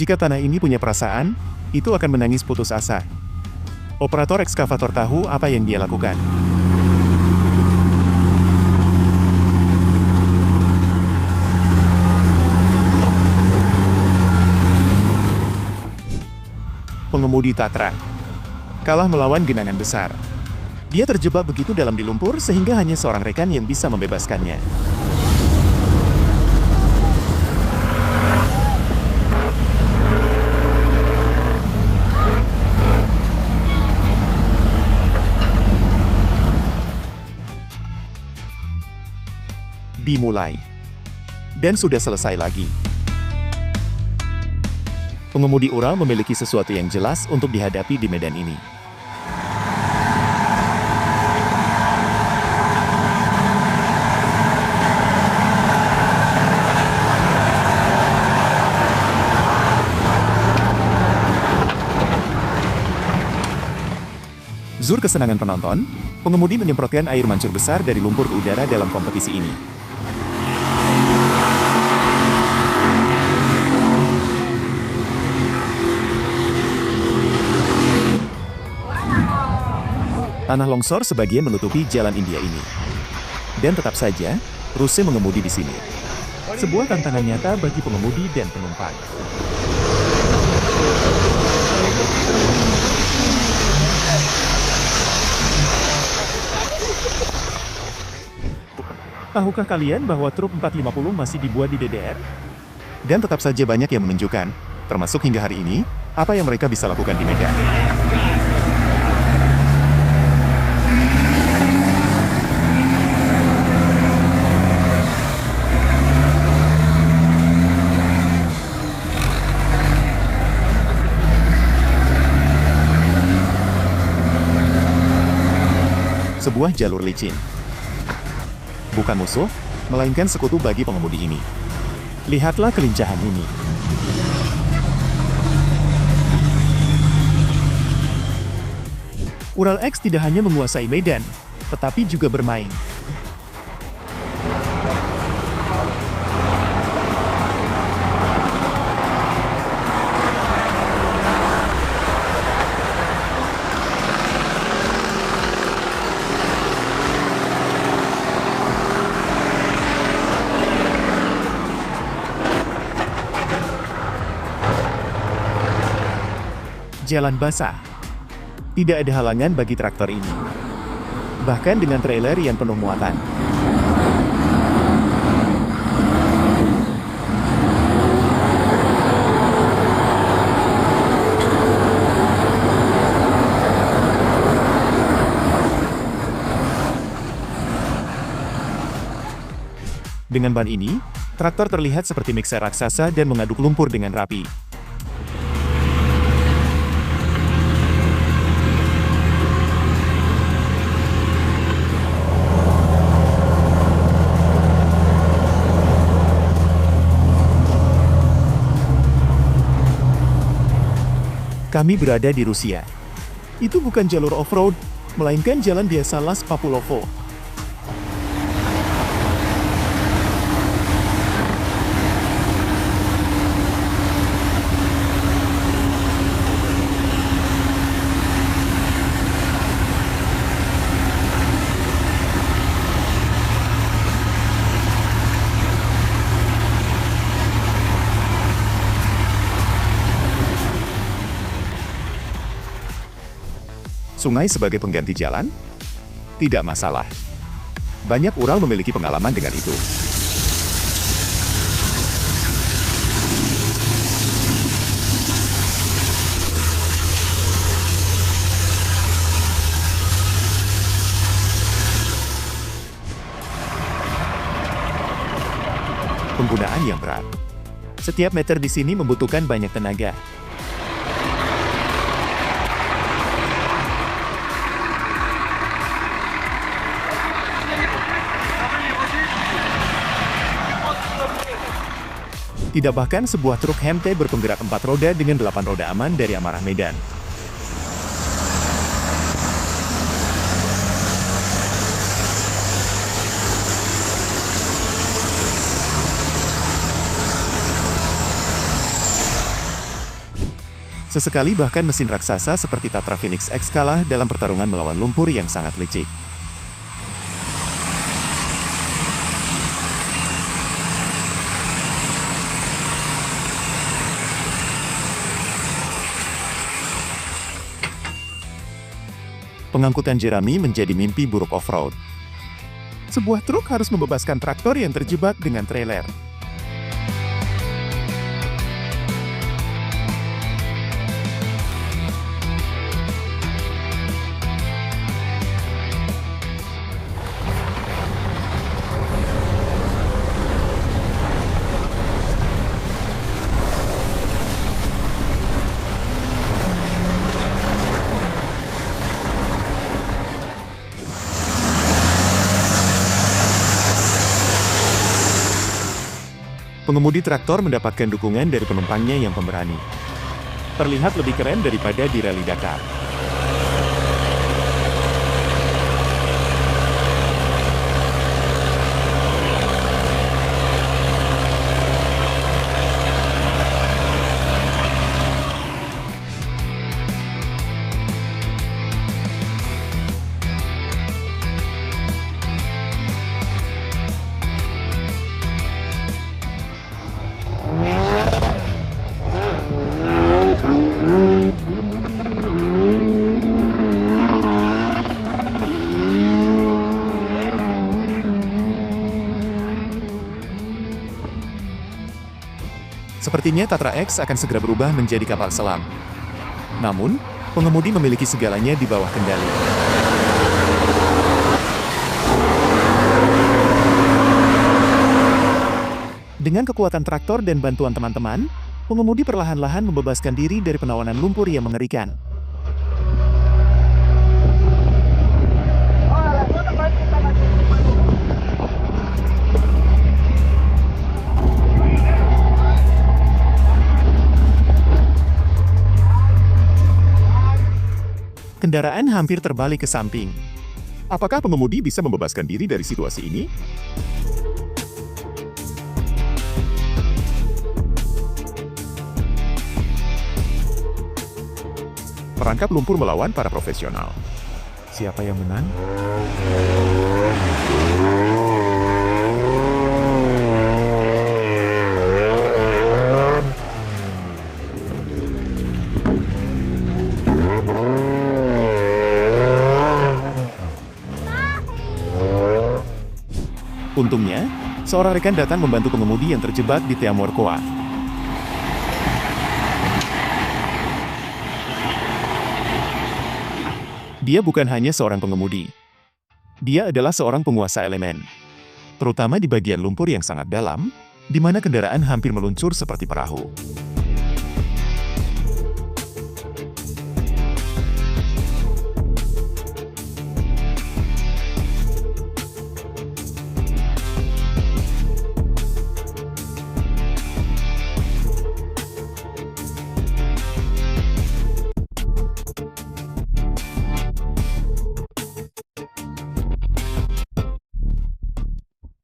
Jika tanah ini punya perasaan, itu akan menangis putus asa. Operator ekskavator tahu apa yang dia lakukan. Pengemudi Tatra kalah melawan genangan besar. Dia terjebak begitu dalam di lumpur sehingga hanya seorang rekan yang bisa membebaskannya. Dimulai. Dan sudah selesai lagi. Pengemudi Ural memiliki sesuatu yang jelas untuk dihadapi di medan ini. Zur kesenangan penonton, pengemudi menyemprotkan air mancur besar dari lumpur ke udara dalam kompetisi ini. Tanah longsor sebagian menutupi jalan India ini. Dan tetap saja, Ruse mengemudi di sini. Sebuah tantangan nyata bagi pengemudi dan penumpang. Tahukah kalian bahwa truk 450 masih dibuat di DDR? Dan tetap saja banyak yang menunjukkan, termasuk hingga hari ini, apa yang mereka bisa lakukan di Medan. Sebuah jalur licin. Bukan musuh, melainkan sekutu bagi pengemudi ini. Lihatlah kelincahan ini. Ural X tidak hanya menguasai medan, tetapi juga bermain. Jalan basah. Tidak ada halangan bagi traktor ini. Bahkan dengan trailer yang penuh muatan. Dengan ban ini, traktor terlihat seperti mixer raksasa dan mengaduk lumpur dengan rapi. Kami berada di Rusia. Itu bukan jalur off-road, melainkan jalan biasa Las Papulovo. Sungai sebagai pengganti jalan? Tidak masalah. Banyak Ural memiliki pengalaman dengan itu. Penggunaan yang berat. Setiap meter di sini membutuhkan banyak tenaga. Tidak bahkan sebuah truk HMT berpenggerak 4 roda dengan 8 roda aman dari amarah medan. Sesekali bahkan mesin raksasa seperti Tatra Phoenix X kalah dalam pertarungan melawan lumpur yang sangat licik. Pengangkutan jerami menjadi mimpi buruk off-road. Sebuah truk harus membebaskan traktor yang terjebak dengan trailer. Pengemudi traktor mendapatkan dukungan dari penumpangnya yang pemberani. Terlihat lebih keren daripada di rally Dakar. Sepertinya Tatra X akan segera berubah menjadi kapal selam. Namun, pengemudi memiliki segalanya di bawah kendali. Dengan kekuatan traktor dan bantuan teman-teman, pengemudi perlahan-lahan membebaskan diri dari penawanan lumpur yang mengerikan. Kendaraan hampir terbalik ke samping. Apakah pengemudi bisa membebaskan diri dari situasi ini? Perangkap lumpur melawan para profesional. Siapa yang menang? Untungnya, seorang rekan datang membantu pengemudi yang terjebak di Teamorcoa. Dia bukan hanya seorang pengemudi. Dia adalah seorang penguasa elemen. Terutama di bagian lumpur yang sangat dalam, di mana kendaraan hampir meluncur seperti perahu.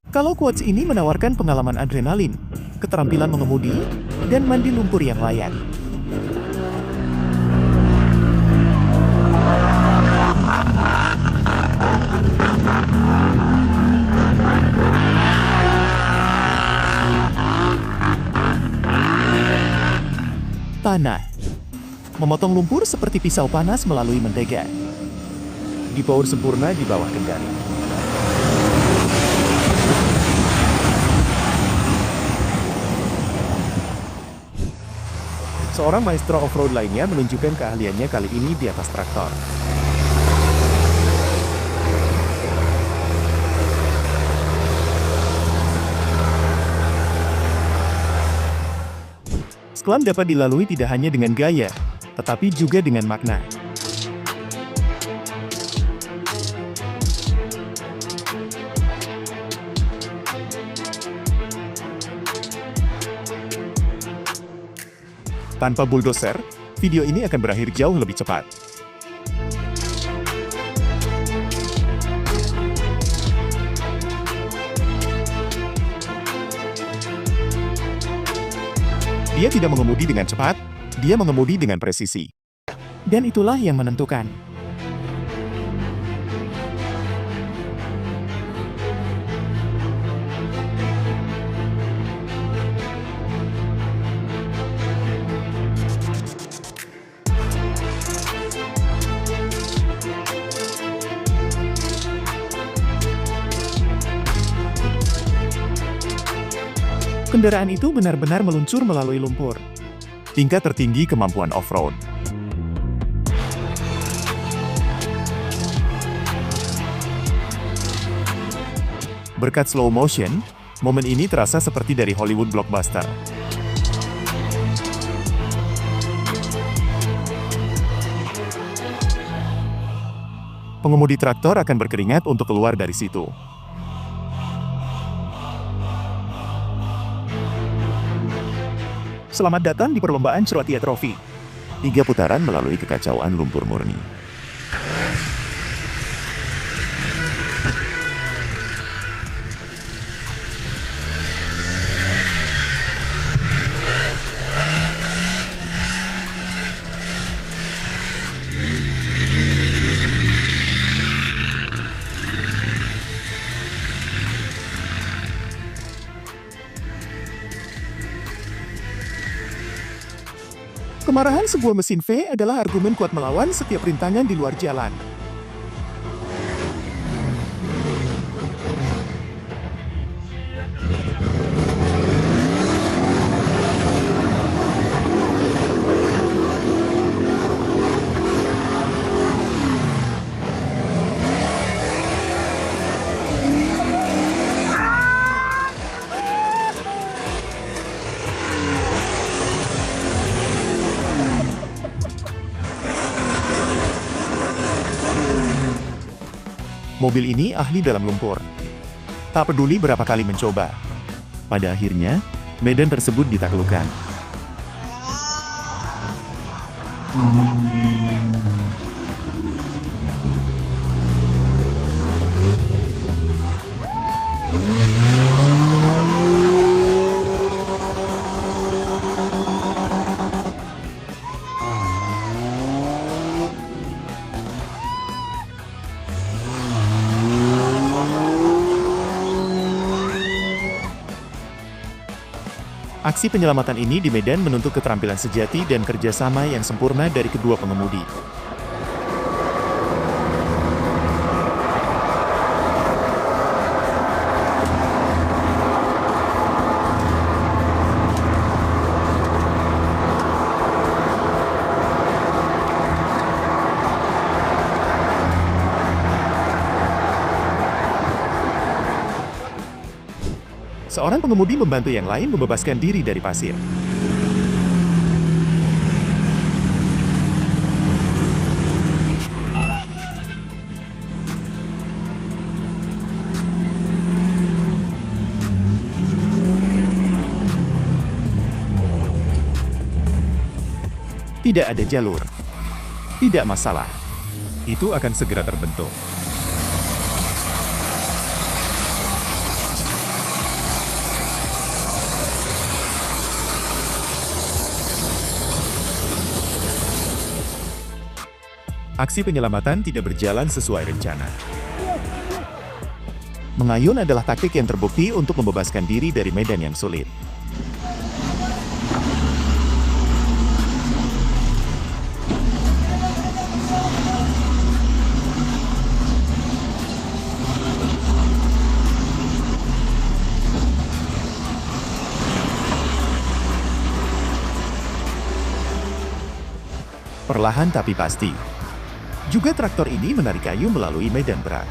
Kalau quotes ini menawarkan pengalaman adrenalin, keterampilan mengemudi, dan mandi lumpur yang layak. Tanah. Memotong lumpur seperti pisau panas melalui mentega. Dipower sempurna di bawah kendali. Seorang maestro off-road lainnya menunjukkan keahliannya kali ini di atas traktor. Sklam dapat dilalui tidak hanya dengan gaya, tetapi juga dengan makna. Tanpa bulldozer, video ini akan berakhir jauh lebih cepat. Dia tidak mengemudi dengan cepat, Dia mengemudi dengan presisi. Dan itulah yang menentukan. Kendaraan itu benar-benar meluncur melalui lumpur. Tingkat tertinggi kemampuan off-road. Berkat slow motion, momen ini terasa seperti dari Hollywood blockbuster. Pengemudi traktor akan berkeringat untuk keluar dari situ. Selamat datang di perlombaan Croatia Trophy. 3 putaran melalui kekacauan lumpur murni. Kemarahan sebuah mesin V adalah argumen kuat melawan setiap rintangan di luar jalan. Mobil ini ahli dalam lumpur. Tak peduli berapa kali mencoba. Pada akhirnya, medan tersebut ditaklukkan. Aksi penyelamatan ini di medan menuntut keterampilan sejati dan kerjasama yang sempurna dari kedua pengemudi. Seorang pengemudi membantu yang lain membebaskan diri dari pasir. Tidak ada jalur. Tidak masalah. Itu akan segera terbentuk. Aksi penyelamatan tidak berjalan sesuai rencana. Mengayun adalah taktik yang terbukti untuk membebaskan diri dari medan yang sulit. Perlahan tapi pasti. Juga traktor ini menarik kayu melalui medan berat.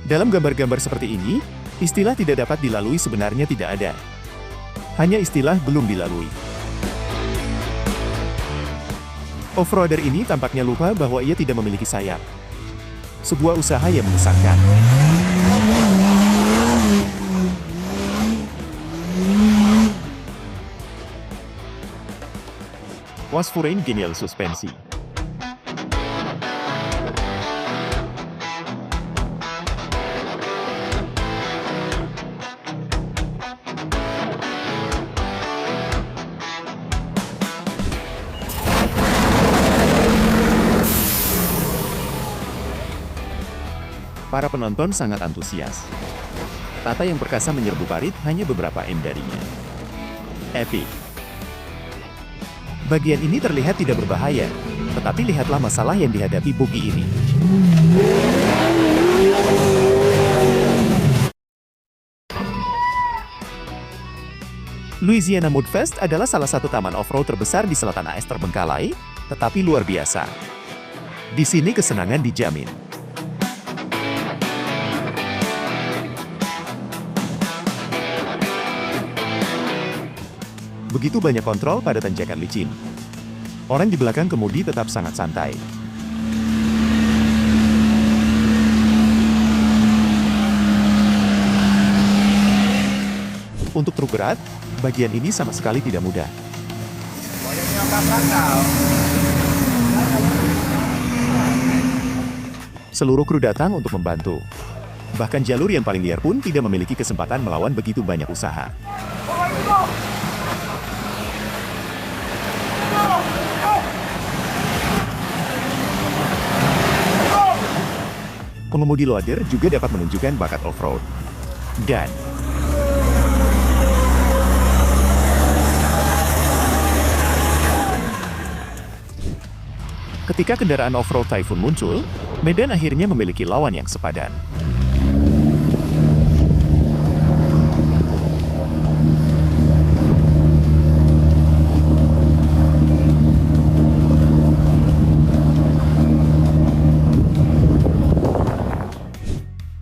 Dalam gambar-gambar seperti ini, istilah tidak dapat dilalui sebenarnya tidak ada. Hanya istilah belum dilalui. Off-roader ini tampaknya lupa bahwa ia tidak memiliki sayap. Sebuah usaha yang mengesankan. Wasfurain genial suspensi. Para penonton sangat antusias. Tata yang perkasa menyerbu parit hanya beberapa M darinya. Epic. Bagian ini terlihat tidak berbahaya, tetapi lihatlah masalah yang dihadapi bogi ini. Louisiana Mudfest adalah salah satu taman off-road terbesar di selatan AS terbengkalai, tetapi luar biasa. Di sini kesenangan dijamin. Begitu banyak kontrol pada tanjakan licin. Orang di belakang kemudi tetap sangat santai. Untuk truk berat, bagian ini sama sekali tidak mudah. Seluruh kru datang untuk membantu. Bahkan jalur yang paling liar pun tidak memiliki kesempatan melawan begitu banyak usaha. Pengemudi loader juga dapat menunjukkan bakat off-road. Dan ketika kendaraan off-road Typhoon muncul, medan akhirnya memiliki lawan yang sepadan.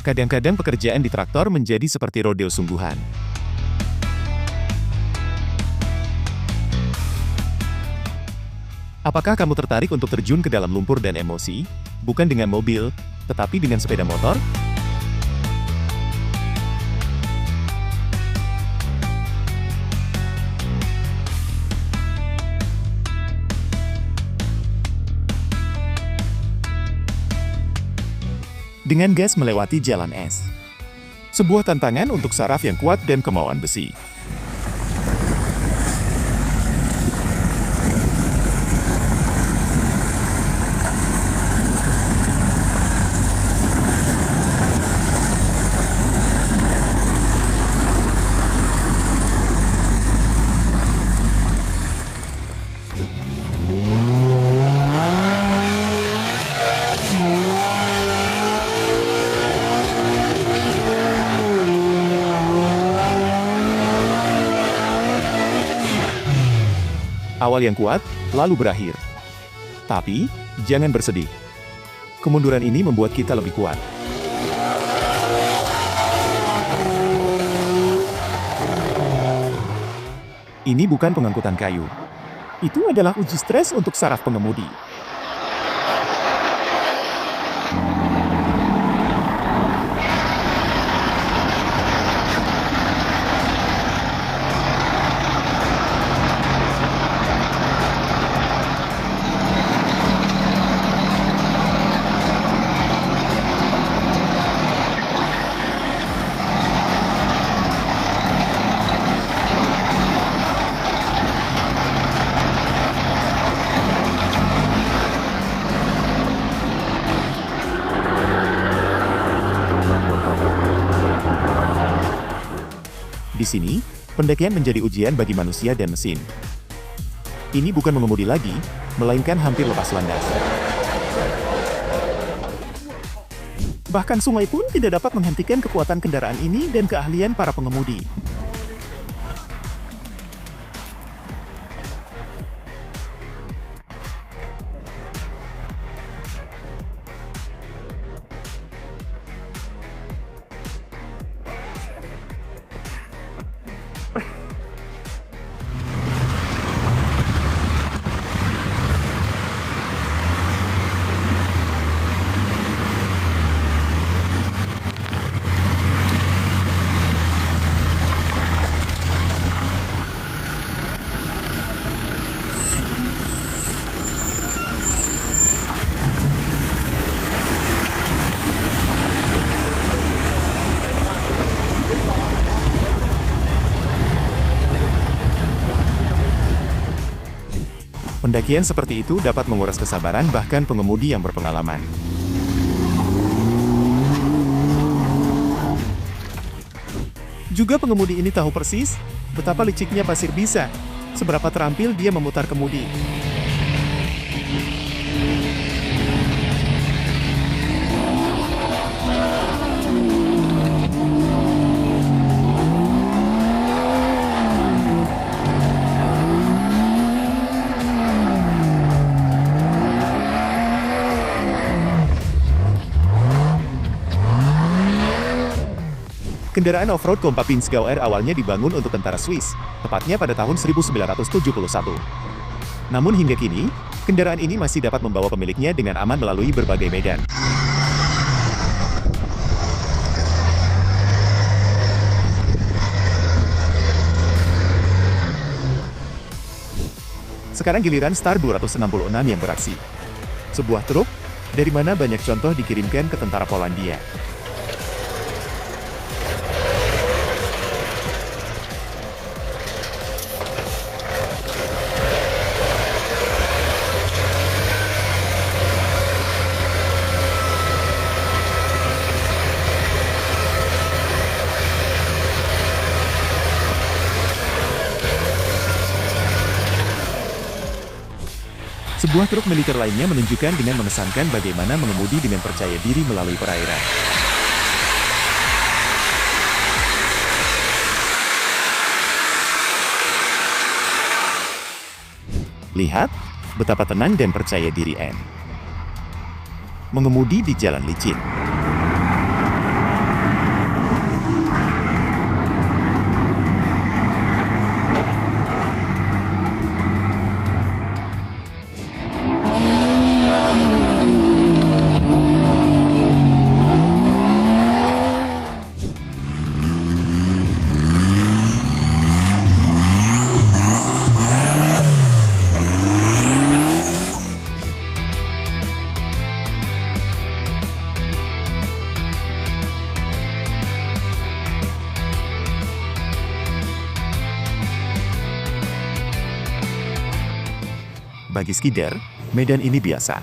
Kadang-kadang pekerjaan di traktor menjadi seperti rodeo sungguhan. Apakah kamu tertarik untuk terjun ke dalam lumpur dan emosi, bukan dengan mobil, tetapi dengan sepeda motor? Dengan gas melewati jalan es. Sebuah tantangan untuk saraf yang kuat dan kemauan besi. Awal yang kuat, lalu berakhir. Tapi, jangan bersedih. Kemunduran ini membuat kita lebih kuat. Ini bukan pengangkutan kayu. Itu adalah uji stres untuk saraf pengemudi. Di sini, pendakian menjadi ujian bagi manusia dan mesin. Ini bukan mengemudi lagi, melainkan hampir lepas landas. Bahkan sungai pun tidak dapat menghentikan kekuatan kendaraan ini dan keahlian para pengemudi. Pendakian seperti itu dapat menguras kesabaran bahkan pengemudi yang berpengalaman. Juga pengemudi ini tahu persis betapa liciknya pasir bisa, seberapa terampil dia memutar kemudi. Kendaraan off-road Kompa Pinzgau R awalnya dibangun untuk tentara Swiss, tepatnya pada tahun 1971. Namun hingga kini, kendaraan ini masih dapat membawa pemiliknya dengan aman melalui berbagai medan. Sekarang giliran Star 266 yang beraksi. Sebuah truk, dari mana banyak contoh dikirimkan ke tentara Polandia. Sebuah truk militer lainnya menunjukkan dengan mengesankan bagaimana mengemudi dengan percaya diri melalui perairan. Lihat betapa tenang dan percaya diri Anne mengemudi di jalan licin. Bagi skider, medan ini biasa.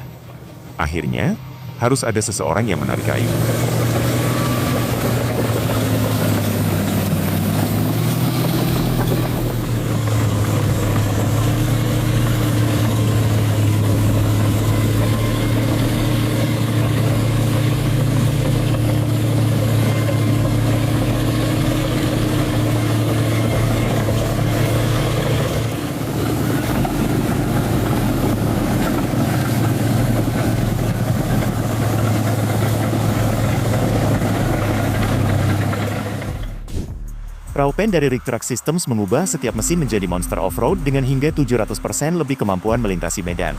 Akhirnya, harus ada seseorang yang menarik kayu. Raupen dari Rig Truck Systems mengubah setiap mesin menjadi monster off-road dengan hingga 700% lebih kemampuan melintasi medan.